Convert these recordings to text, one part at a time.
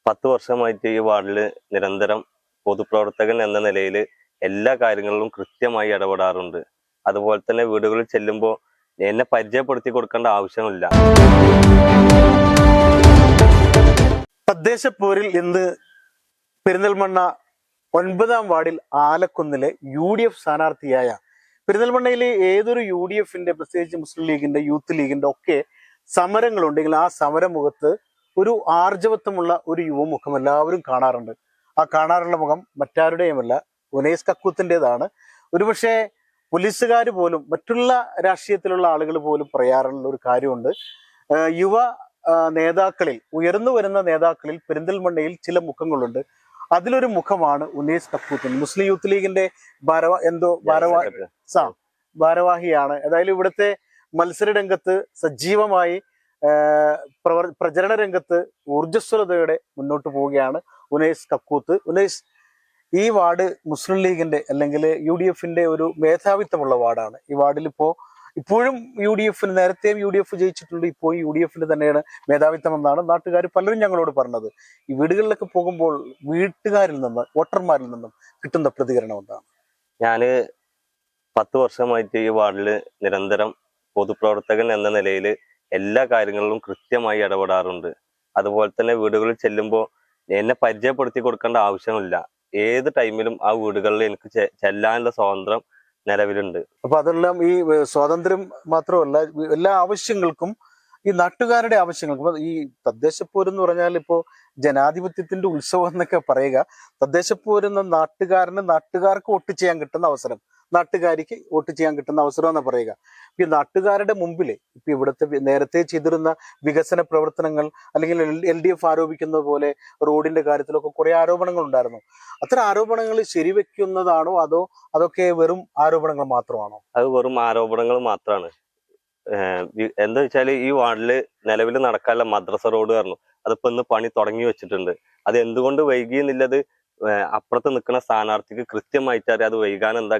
10 വർഷമായിട്ട് ഈ വാർഡിൽ നിരന്തരം പൊതുപ്രവർത്തകൻ എന്ന നിലയിൽ എല്ലാ കാര്യങ്ങളിലും കൃത്യമായി ഇടപെടാറുണ്ട്. അതുപോലെ തന്നെ വീടുകളിൽ ചെല്ലുമ്പോൾ എന്നെ പരിചയപ്പെടുത്തി കൊടുക്കേണ്ട ആവശ്യമില്ല. തദ്ദേശപ്പോരിൽ ഇന്ന് പെരിന്തൽമണ്ണ 9-ാം വാർഡിൽ ആലക്കുന്നിലെ UDF സ്ഥാനാർത്ഥിയായ പെരിന്തൽമണ്ണയിലെ ഏതൊരു UDFന്റെ പ്രത്യേകിച്ച് മുസ്ലിം ലീഗിന്റെ യൂത്ത് ലീഗിന്റെ ഒക്കെ സമരങ്ങളുണ്ടെങ്കിൽ ആ സമരമുഖത്ത് ഒരു ആർജവത്വമുള്ള ഒരു യുവമുഖം എല്ലാവരും കാണാറുണ്ട്. ആ കാണാറുള്ള മുഖം മറ്റാരുടെയുമല്ല, ഉനൈസ് കക്കൂത്തിൻ്റെതാണ്. ഒരുപക്ഷെ പോലീസുകാർ പോലും മറ്റുള്ള രാഷ്ട്രീയത്തിലുള്ള ആളുകൾ പോലും പറയാറുള്ള ഒരു കാര്യമുണ്ട്. യുവ നേതാക്കളിൽ, ഉയർന്നു വരുന്ന നേതാക്കളിൽ പെരിന്തൽമണ്ണയിൽ ചില മുഖങ്ങളുണ്ട്. അതിലൊരു മുഖമാണ് ഉനൈസ് കക്കൂത്തൻ. മുസ്ലിം യൂത്ത് ലീഗിന്റെ ഭാരവാഹിയാണ്. ഏതായാലും ഇവിടുത്തെ മത്സര രംഗത്ത് സജീവമായി പ്രചരണ രംഗത്ത് ഊർജ്ജസ്വലതയോടെ മുന്നോട്ട് പോവുകയാണ് ഉനൈസ് കക്കൂത്ത്. ഉനൈസ്, ഈ വാർഡ് മുസ്ലിം ലീഗിന്റെ അല്ലെങ്കിൽ UDFന്റെ ഒരു മേധാവിത്വമുള്ള വാർഡാണ്. ഈ വാർഡിൽ ഇപ്പോഴും UDFന്, നേരത്തെയും UDF ജയിച്ചിട്ടുണ്ട്, ഇപ്പോഴും UDFന് തന്നെയാണ് മേധാവിത്വം എന്നാണ് നാട്ടുകാർ പലരും ഞങ്ങളോട് പറഞ്ഞത്. ഈ വീടുകളിലൊക്കെ പോകുമ്പോൾ വീട്ടുകാരിൽ നിന്ന്, വോട്ടർമാരിൽ നിന്നും കിട്ടുന്ന പ്രതികരണം എന്താണ്? ഞാന് 10 വർഷമായിട്ട് ഈ വാർഡിൽ നിരന്തരം പൊതുപ്രവർത്തകൻ എന്ന നിലയിൽ എല്ലാ കാര്യങ്ങളിലും കൃത്യമായി ഇടപെടാറുണ്ട്. അതുപോലെ തന്നെ വീടുകളിൽ ചെല്ലുമ്പോൾ എന്നെ പരിചയപ്പെടുത്തി കൊടുക്കേണ്ട ആവശ്യമില്ല. ഏത് ടൈമിലും ആ വീടുകളിൽ എനിക്ക് ചെല്ലാനുള്ള സ്വാതന്ത്ര്യം നിലവിലുണ്ട്. അപ്പൊ അതെല്ലാം ഈ സ്വാതന്ത്ര്യം മാത്രമല്ല, എല്ലാ ആവശ്യങ്ങൾക്കും, ഈ നാട്ടുകാരുടെ ആവശ്യങ്ങൾക്കും. ഈ തദ്ദേശപ്പോരെന്ന് പറഞ്ഞാൽ ഇപ്പോ ജനാധിപത്യത്തിന്റെ ഉത്സവം എന്നൊക്കെ പറയുക. തദ്ദേശപ്പോരെന്ന നാട്ടുകാർക്ക് വോട്ട് ചെയ്യാൻ കിട്ടുന്ന അവസരം, നാട്ടുകാരിക്ക് വോട്ട് ചെയ്യാൻ കിട്ടുന്ന അവസരം എന്ന് പറയുക. ഈ നാട്ടുകാരുടെ മുമ്പിൽ ഇപ്പൊ ഇവിടുത്തെ നേരത്തെ ചെയ്തിരുന്ന വികസന പ്രവർത്തനങ്ങൾ, അല്ലെങ്കിൽ LDF ആരോപിക്കുന്നത് പോലെ റോഡിന്റെ കാര്യത്തിലൊക്കെ കുറെ ആരോപണങ്ങൾ ഉണ്ടായിരുന്നു. അത്തരം ആരോപണങ്ങൾ ശരിവെക്കുന്നതാണോ, അതോ അതൊക്കെ വെറും ആരോപണങ്ങൾ മാത്രമാണോ? അത് വെറും ആരോപണങ്ങൾ മാത്രമാണ്. എന്താ വെച്ചാല് ഈ വാർഡില് നിലവിൽ നടക്കാനുള്ള മദ്രസ റോഡ് പറഞ്ഞു, അതിപ്പോ ഇന്ന് പണി തുടങ്ങി വെച്ചിട്ടുണ്ട്. അത് എന്തുകൊണ്ട് വൈകിയെന്നുള്ളത് അപ്പുറത്ത് നിൽക്കുന്ന സ്ഥാനാർത്ഥിക്ക് കൃത്യമായിട്ട് അറിയാം അത് വൈകാൻ എന്താ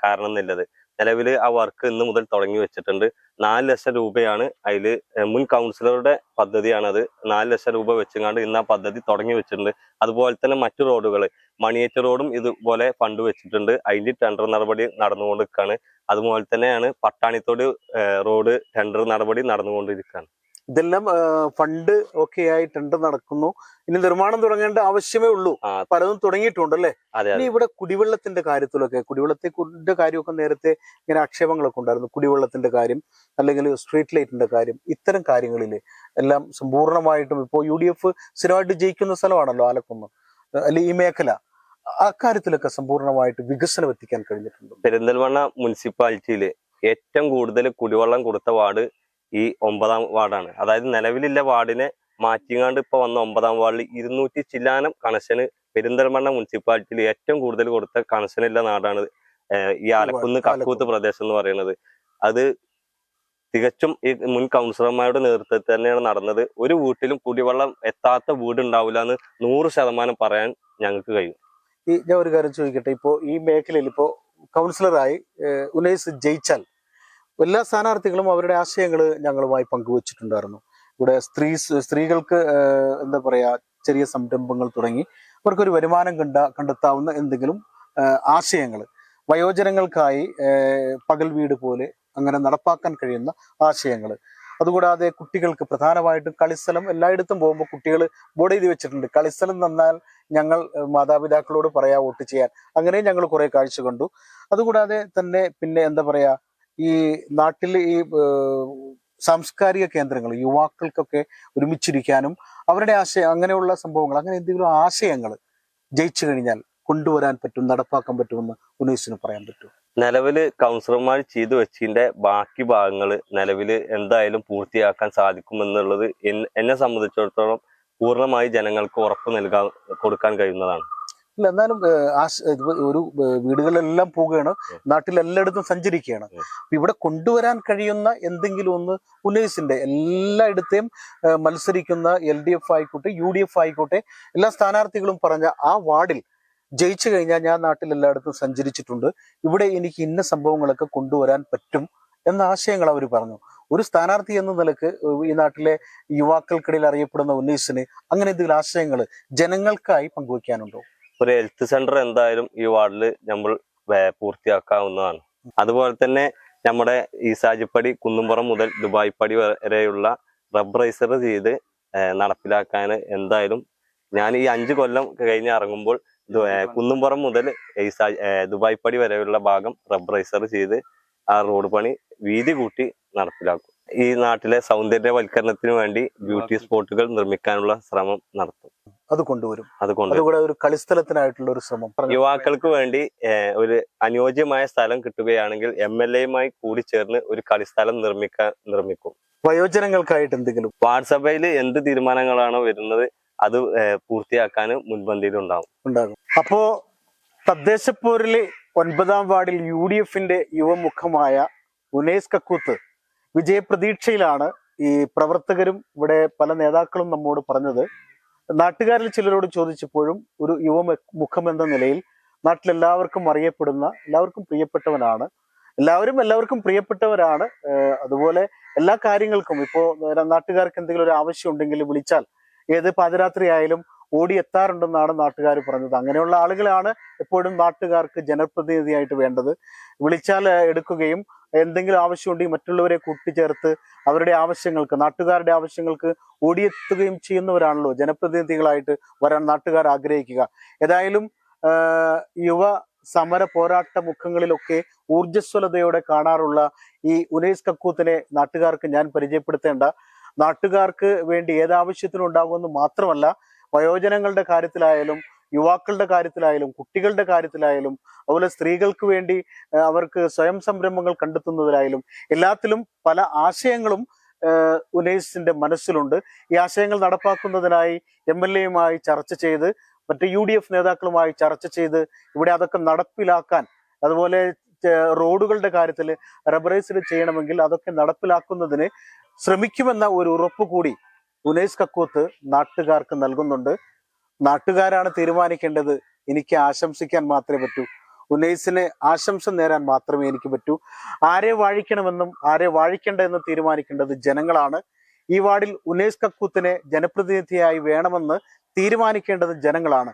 കാരണം എന്നുള്ളത്. നിലവിൽ ആ വർക്ക് ഇന്ന് മുതൽ തുടങ്ങി വെച്ചിട്ടുണ്ട്. 4 ലക്ഷം രൂപയാണ് അതില്, മുൻ കൗൺസിലറുടെ പദ്ധതിയാണ് അത്. 4 ലക്ഷം രൂപ വെച്ചുകൊണ്ട് ഇന്ന് ആ പദ്ധതി തുടങ്ങി വെച്ചിട്ടുണ്ട്. അതുപോലെ തന്നെ മറ്റു റോഡുകൾ, മണിയേറ്റ് റോഡും ഇതുപോലെ ഫണ്ട് വെച്ചിട്ടുണ്ട്. അതിന്റെ ടെൻഡർ നടപടി നടന്നുകൊണ്ടിരിക്കുകയാണ്. അതുപോലെ തന്നെയാണ് പട്ടാണിത്തോട് റോഡ് ടെൻഡർ നടപടി നടന്നുകൊണ്ടിരിക്കുകയാണ്. ഇതെല്ലാം ഫണ്ട് ഒക്കെ ആയി ടെൻഡർ നടക്കുന്നു. ഇനി നിർമ്മാണം തുടങ്ങേണ്ട ആവശ്യമേ ഉള്ളൂ. പലതും തുടങ്ങിയിട്ടുണ്ട് അല്ലേ? ഇനി ഇവിടെ കുടിവെള്ളത്തിന്റെ കുടിവെള്ളത്തിന്റെ കാര്യമൊക്കെ നേരത്തെ ഇങ്ങനെ ആക്ഷേപങ്ങളൊക്കെ ഉണ്ടായിരുന്നു. കുടിവെള്ളത്തിന്റെ കാര്യം, അല്ലെങ്കിൽ സ്ട്രീറ്റ് ലൈറ്റിന്റെ കാര്യം, ഇത്തരം കാര്യങ്ങളിൽ എല്ലാം സമ്പൂർണ്ണമായിട്ടും ഇപ്പോൾ UDF സ്ഥിരമായിട്ട് ജയിക്കുന്ന സ്ഥലമാണല്ലോ ആലക്കുന്ന്, അല്ലെങ്കിൽ ഈ മേഖല. അക്കാര്യത്തിലൊക്കെ സമ്പൂർണ്ണമായിട്ട് വികസനം എത്തിക്കാൻ കഴിഞ്ഞിട്ടുണ്ട്. പെരിന്തൽമണ്ണ മുനിസിപ്പാലിറ്റിയില് ഏറ്റവും കൂടുതൽ കുടിവെള്ളം കൊടുത്ത വാർഡ് ഈ 9-ാം വാർഡാണ്. അതായത് നിലവിലുള്ള വാർഡിനെ മാറ്റിങ്ങാണ്ട് ഇപ്പൊ വന്ന 9-ാം വാർഡിൽ 200 ചില്ലാനം കണക്ഷന് പെരിന്തൽമണ്ണ മുനിസിപ്പാലിറ്റിയിൽ ഏറ്റവും കൂടുതൽ കൊടുത്ത കണക്ഷനുള്ള നാടാണ് ഈ ആലക്കുന്ന് കക്കൂത്ത് പ്രദേശം എന്ന് പറയുന്നത്. അത് തികച്ചും ഈ മുൻ കൗൺസിലർമാരുടെ നേതൃത്വത്തിൽ തന്നെയാണ് നടന്നത്. ഒരു വീട്ടിലും കുടിവെള്ളം എത്താത്ത വീടുണ്ടാവില്ല എന്ന് 100% പറയാൻ ഞങ്ങൾക്ക് കഴിയും. ഞാൻ ഒരു കാര്യം ചോദിക്കട്ടെ, ഇപ്പോ ഈ മേഖലയിൽ ഇപ്പോ കൗൺസിലറായി ഉനൈസ് ജയിച്ചാൽ എല്ലാ സ്ഥാനാർത്ഥികളും അവരുടെ ആശയങ്ങൾ ഞങ്ങളുമായി പങ്കുവച്ചിട്ടുണ്ടായിരുന്നു. ഇവിടെ സ്ത്രീകൾക്ക് എന്താ പറയാ, ചെറിയ സംരംഭങ്ങൾ തുടങ്ങി അവർക്കൊരു വരുമാനം കണ്ടെത്താവുന്ന എന്തെങ്കിലും ആശയങ്ങൾ, വയോജനങ്ങൾക്കായി പകൽ വീട് പോലെ അങ്ങനെ നടപ്പാക്കാൻ കഴിയുന്ന ആശയങ്ങൾ. അതുകൂടാതെ കുട്ടികൾക്ക് പ്രധാനമായിട്ടും കളിസ്ഥലം, എല്ലായിടത്തും പോകുമ്പോൾ കുട്ടികൾ ബോർഡ് എഴുതി വെച്ചിട്ടുണ്ട്, കളിസ്ഥലം തന്നാൽ ഞങ്ങൾ മാതാപിതാക്കളോട് പറയാ വോട്ട് ചെയ്യാൻ. അങ്ങനെ ഞങ്ങൾ കുറെ കാഴ്ച കണ്ടു. അതുകൂടാതെ തന്നെ പിന്നെ എന്താ പറയാ, ഈ നാട്ടിൽ ഈ സാംസ്കാരിക കേന്ദ്രങ്ങൾ, യുവാക്കൾക്കൊക്കെ ഒരുമിച്ചിരിക്കാനും അവരുടെ ആശയം, അങ്ങനെയുള്ള സംഭവങ്ങൾ, അങ്ങനെ എന്തെങ്കിലും ആശയങ്ങൾ ജയിച്ചു കഴിഞ്ഞാൽ കൊണ്ടുവരാൻ പറ്റും, നടപ്പാക്കാൻ പറ്റുമെന്ന് ഉനൈസിന് പറയാൻ പറ്റും? നിലവില് കൗൺസിലർമാർ ചെയ്തു വെച്ചതിന്റെ ബാക്കി ഭാഗങ്ങൾ നിലവിൽ എന്തായാലും പൂർത്തിയാക്കാൻ സാധിക്കുമെന്നുള്ളത് എന്നെ സംബന്ധിച്ചിടത്തോളം പൂർണ്ണമായി ജനങ്ങൾക്ക് ഉറപ്പ് കൊടുക്കാൻ കഴിയുന്നതാണ്. ഇല്ല, എന്നാലും ഒരു വീടുകളിലെല്ലാം പോവുകയാണ്, നാട്ടിലെല്ലായിടത്തും സഞ്ചരിക്കുകയാണ്. ഇവിടെ കൊണ്ടുവരാൻ കഴിയുന്ന എന്തെങ്കിലും ഒന്ന് ഉനൈസിന്റെ എല്ലായിടത്തെയും മത്സരിക്കുന്ന LDF ആയിക്കോട്ടെ UDF ആയിക്കോട്ടെ എല്ലാ സ്ഥാനാർത്ഥികളും പറഞ്ഞ ആ വാർഡിൽ ജയിച്ചു കഴിഞ്ഞാൽ ഞാൻ നാട്ടിൽ എല്ലായിടത്തും സഞ്ചരിച്ചിട്ടുണ്ട്, ഇവിടെ എനിക്ക് ഇന്ന സംഭവങ്ങളൊക്കെ കൊണ്ടുവരാൻ പറ്റും എന്ന ആശയങ്ങൾ അവർ പറഞ്ഞു. ഒരു സ്ഥാനാർത്ഥി എന്ന നിലക്ക് ഈ നാട്ടിലെ യുവാക്കൾക്കിടയിൽ അറിയപ്പെടുന്ന ഉന്നയിസിന് അങ്ങനെ എന്തെങ്കിലും ആശയങ്ങൾ ജനങ്ങൾക്കായി പങ്കുവയ്ക്കാനുണ്ടോ? ഒരു ഹെൽത്ത് സെന്റർ എന്തായാലും ഈ വാർഡിൽ നമ്മൾ പൂർത്തിയാക്കാവുന്നതാണ്. അതുപോലെ തന്നെ നമ്മുടെ ഈസാജിപ്പടി കുന്നുംപുറം മുതൽ ദുബായ് പടി വരെയുള്ള റബ്ബറൈസർ ചെയ്ത് നടപ്പിലാക്കാൻ എന്തായാലും ഞാൻ ഈ 5 കൊല്ലം കഴിഞ്ഞ് ഇറങ്ങുമ്പോൾ കുന്നുംപുറം മുതൽ ദുബായ് പടി വരെയുള്ള ഭാഗം റബ്ബറൈസർ ചെയ്ത് ആ റോഡ് പണി വീതി കൂട്ടി നടപ്പിലാക്കും. ഈ നാട്ടിലെ സൗന്ദര്യവൽക്കരണത്തിന് വേണ്ടി ബ്യൂട്ടി സ്പോട്ടുകൾ നിർമ്മിക്കാനുള്ള ശ്രമം നടത്തും. അത് കൊണ്ടുവരും ഒരു കളിസ്ഥലത്തിനായിട്ടുള്ള ഒരു ശ്രമം. യുവാക്കൾക്ക് വേണ്ടി ഒരു അനുയോജ്യമായ സ്ഥലം കിട്ടുകയാണെങ്കിൽ MLA-യുമായി കൂടി ചേർന്ന് ഒരു കളിസ്ഥലം നിർമ്മിക്കും. വയോജനങ്ങൾക്കായിട്ട് എന്തെങ്കിലും വാട്സപ്പിൽ എന്ത് തീരുമാനങ്ങളാണോ വരുന്നത് അത് പൂർത്തിയാക്കാൻ മുൻപന്തിയിൽ ഉണ്ടാകും. അപ്പോ തദ്ദേശപ്പോരിലെ 9ാം വാർഡിൽ UDF-ന്റെ യുവമുഖമായ ഉനൈസ് കക്കൂത്ത് വിജയപ്രതീക്ഷയിലാണ്. ഈ പ്രവർത്തകരും ഇവിടെ പല നേതാക്കളും നമ്മോട് പറഞ്ഞത്. നാട്ടുകാരിൽ ചിലരോട് ചോദിച്ചപ്പോഴും ഒരു യുവമുഖം എന്ന നിലയിൽ നാട്ടിലെല്ലാവർക്കും അറിയപ്പെടുന്ന, എല്ലാവർക്കും പ്രിയപ്പെട്ടവനാണ്. എല്ലാവർക്കും പ്രിയപ്പെട്ടവരാണ്. അതുപോലെ എല്ലാ കാര്യങ്ങൾക്കും ഇപ്പോ നാട്ടുകാർക്ക് എന്തെങ്കിലും ഒരു ആവശ്യം ഉണ്ടെങ്കിൽ വിളിച്ചാൽ ഏത് പാതിരാത്രി ആയാലും ഓടിയെത്താറുണ്ടെന്നാണ് നാട്ടുകാർ പറഞ്ഞത്. അങ്ങനെയുള്ള ആളുകളാണ് എപ്പോഴും നാട്ടുകാർക്ക് ജനപ്രതിനിധിയായിട്ട് വേണ്ടത്. വിളിച്ചാൽ എടുക്കുകയും എന്തെങ്കിലും ആവശ്യമുണ്ടെങ്കിൽ മറ്റുള്ളവരെ കൂട്ടിച്ചേർത്ത് അവരുടെ ആവശ്യങ്ങൾക്ക്, നാട്ടുകാരുടെ ആവശ്യങ്ങൾക്ക് ഓടിയെത്തുകയും ചെയ്യുന്നവരാണല്ലോ ജനപ്രതിനിധികളായിട്ട് വരാൻ നാട്ടുകാർ ആഗ്രഹിക്കുക. ഏതായാലും യുവ സമര പോരാട്ട മുഖങ്ങളിലൊക്കെ ഊർജ്ജസ്വലതയോടെ കാണാറുള്ള ഈ ഉനൈസ് കക്കൂത്തിനെ നാട്ടുകാർക്ക് ഞാൻ പരിചയപ്പെടുത്തേണ്ട. നാട്ടുകാർക്ക് വേണ്ടി ഏതാവശ്യത്തിനും ഉണ്ടാകുമെന്ന് മാത്രമല്ല, വയോജനങ്ങളുടെ കാര്യത്തിലായാലും യുവാക്കളുടെ കാര്യത്തിലായാലും കുട്ടികളുടെ കാര്യത്തിലായാലും അതുപോലെ സ്ത്രീകൾക്ക് വേണ്ടി അവർക്ക് സ്വയം സംരംഭങ്ങൾ കണ്ടെത്തുന്നതിലായാലും എല്ലാത്തിലും പല ആശയങ്ങളും ഉനൈസിന്റെ മനസ്സിലുണ്ട്. ഈ ആശയങ്ങൾ നടപ്പാക്കുന്നതിനായി MLA-യുമായി ചർച്ച ചെയ്ത് മറ്റ് UDF നേതാക്കളുമായി ചർച്ച ചെയ്ത് ഇവിടെ അതൊക്കെ നടപ്പിലാക്കാൻ, അതുപോലെ റോഡുകളുടെ കാര്യത്തിൽ റബ്ബറൈസ് ചെയ്യണമെങ്കിൽ അതൊക്കെ നടപ്പിലാക്കുന്നതിന് ശ്രമിക്കുമെന്ന ഒരു ഉറപ്പ് കൂടി ഉനൈസ് കക്കൂത്ത് നാട്ടുകാർക്ക് നൽകുന്നുണ്ട്. നാട്ടുകാരാണ് തീരുമാനിക്കേണ്ടത്. എനിക്ക് ആശംസിക്കാൻ മാത്രമേ പറ്റൂ. ഉനൈസിന് ആശംസ നേരാൻ മാത്രമേ എനിക്ക് പറ്റൂ. ആരെ വാഴിക്കണമെന്നും ആരെ വാഴിക്കേണ്ടതെന്നും തീരുമാനിക്കേണ്ടത് ജനങ്ങളാണ്. ഈ വാർഡിൽ ഉനൈസ് കക്കൂത്തിനെ ജനപ്രതിനിധിയായി വേണമെന്ന് തീരുമാനിക്കേണ്ടത് ജനങ്ങളാണ്.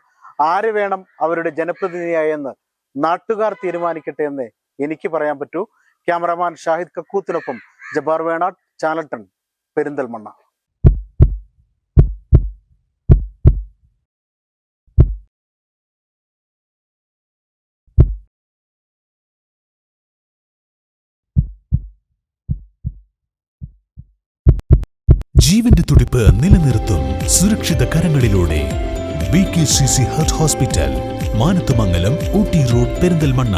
ആര് വേണം അവരുടെ ജനപ്രതിനിധിയായെന്ന് നാട്ടുകാർ തീരുമാനിക്കട്ടെ എന്ന് എനിക്ക് പറയാൻ പറ്റൂ. ക്യാമറമാൻ ഷാഹിദ് കക്കൂത്തിനൊപ്പം ജബ്ബാർ വേണാട്, ചാനൽ 10, പെരിന്തൽമണ്ണ. ജീവന്റെ തുടിപ്പ് നിലനിർത്തും സുരക്ഷിത കരങ്ങളിലൂടെ BKCC heart hospital, Manathumangalam, Ooty road, Perinthalmanna.